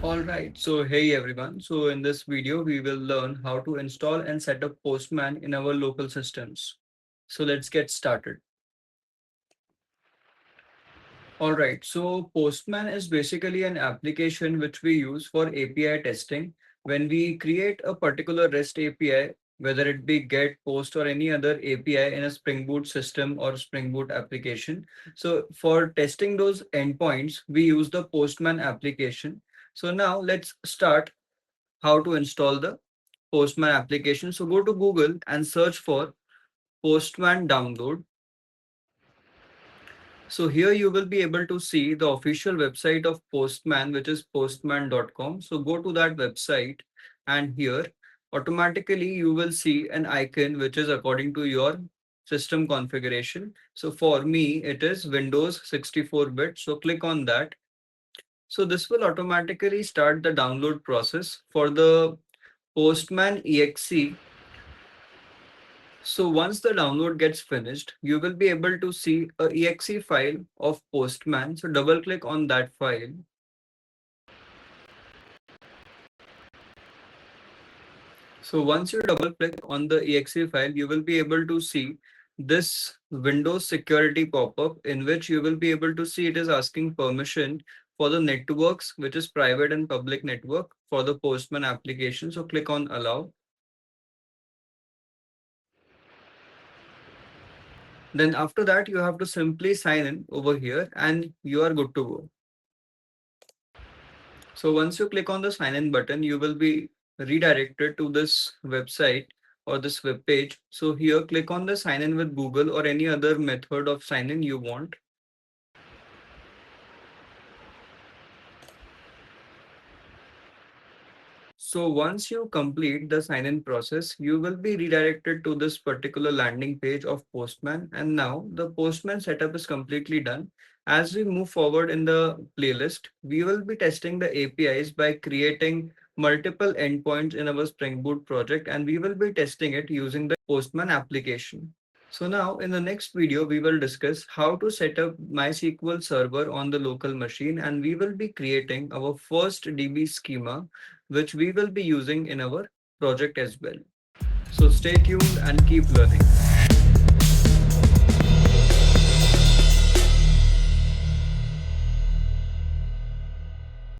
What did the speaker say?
Alright, so hey everyone. So in this video, we will learn how to install and set up Postman in our local systems. So let's get started. Alright, so Postman is basically an application which we use for API testing. When we create a particular REST API, whether it be GET, POST or any other API in a Spring Boot system or Spring Boot application. So for testing those endpoints, we use the Postman application. So now let's start how to install the Postman application. So go to Google and search for Postman download. So here you will be able to see the official website of Postman, which is postman.com. So go to that website and here automatically you will see an icon which is according to your system configuration. So for me, it is Windows 64-bit. So click on that. So this will automatically start the download process for the Postman exe. So once the download gets finished, you will be able to see a exe file of Postman. So double click on that file. So once you double click on the exe file, you will be able to see this Windows security pop-up in which you will be able to see it is asking permission for the networks, which is private and public network for the Postman application. So click on allow. Then after that, you have to simply sign in over here and you are good to go. So once you click on the sign in button, you will be redirected to this website or this web page. So here click on the sign in with Google or any other method of sign in you want. So once you complete the sign in process, you will be redirected to this particular landing page of Postman. And now the Postman setup is completely done. As we move forward in the playlist, we will be testing the APIs by creating multiple endpoints in our Spring Boot project, and we will be testing it using the Postman application. So now in the next video, we will discuss how to set up MySQL server on the local machine, and we will be creating our first DB schema, which we will be using in our project as well. So stay tuned and keep learning.